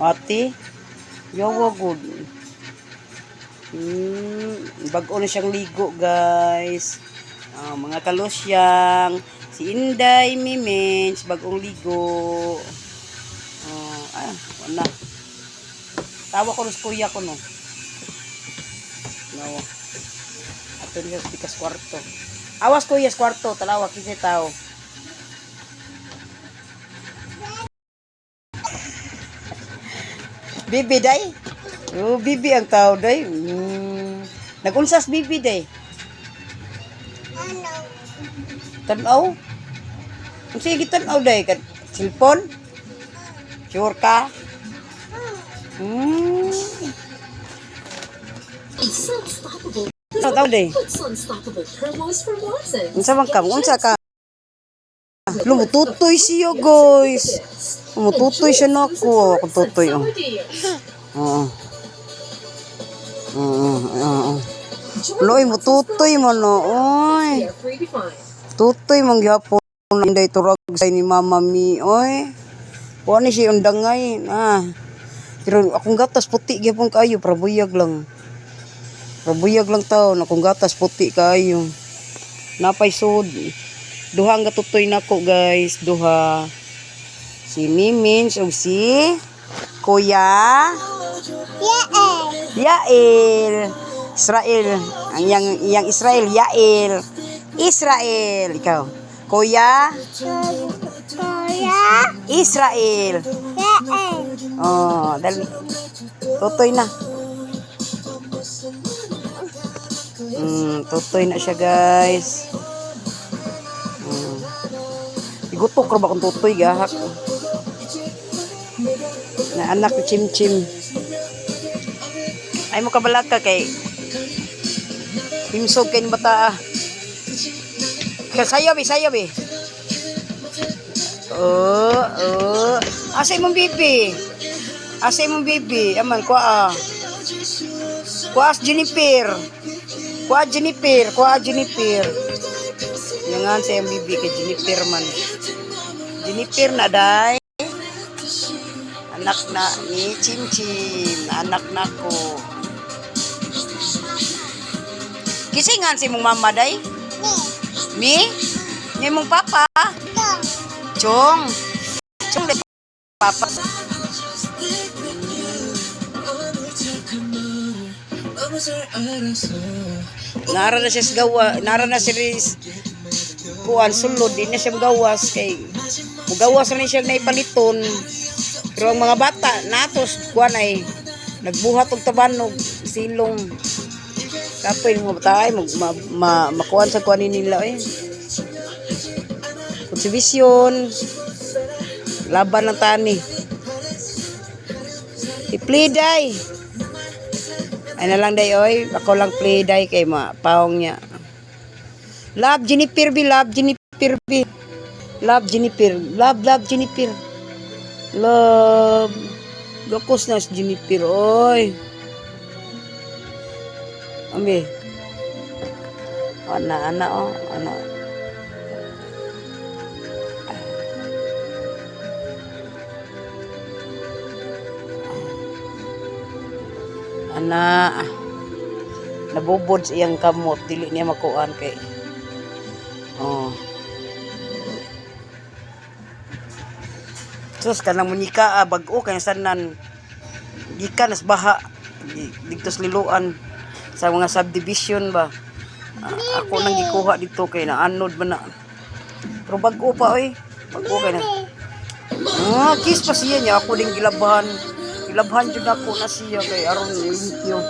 Ate? Yawa good. Bago na siyang ligo, guys. Mga kalusyang. Si Inday Mimens, bagong ligo. Wala. Tawa ko ng kuya ko, no. No. Ato niya sa kwarto. Awas kuya sa kwarto. Talawa, kasi tao. Bibi, day? Oh, bibi ang tao, day. Nagunsas bibi, day. Tanaw? Sige, tanaw, day. Silpon? Sure ka? Tanaw, day. Unsa man ka? Unsa ka? Lumututoy siya, guys. Lumututoy siya na ako. Ako tutoy, oh. Loy, mututoy mo, no. Oy. Tutoy mong gyapon nday turag sa ni Mama Mi, oy. Kuha ni siya yung dangay. Pero akong gatas puti gyapon kayo, prabuyag lang. Prabuyag lang taon, akong gatas puti kayo. Napay sud. Duha ang gatutoy nako, guys. Duha. Si Mimins o si Kuya Yael. Israel. Ang yang Israel, Yael. Israel, ikaw. Kuya Israel. Oh, dali. Tutoy na. Tutoy na siya, guys. Igutok ra ba kung tutoy gahak. Na anak ni Chim. Ay mo kabalag ka kay himsog kay bata. Sayo bi. Asay mong bibi. Aman kuha. Kuha Jennifer. Yangan sa yung bibi kay Jennifer man. Jennifer na day. Anak na ni Chim. Anak na ko. Kisingan si mong mama day? Mi? Ni mong papa? Chong day papa. Nara na siya gawa. Nara na siya kuan sulod. Di na siya gawas. Kay gawas na siya na ipaliton. Pero ang mga bata natos kuan ay nagbuhat og tabanog silong. Kapoy mga bata ay makuan sa kuan nila eh. Konservasyon. Laban ng tani. I-play day. Ay na lang day oy, ako lang play day kay paong niya. Love Jennifer. Love. Gakos na si Jennifer oy. Ambi. Ana. Nabubod sa iyang kamot, dili niya makuan kay sus kanang munika bag-o kay sanan gikan nas baha dito sa liluan sa mga subdivision ba. Ako nang gikuha dito kay naanod man na. Pero bag-o pa oy. Bag-o kay na. Kiss pa siya niya ako ding gilabhan jud ako na siya kay aron limpyo.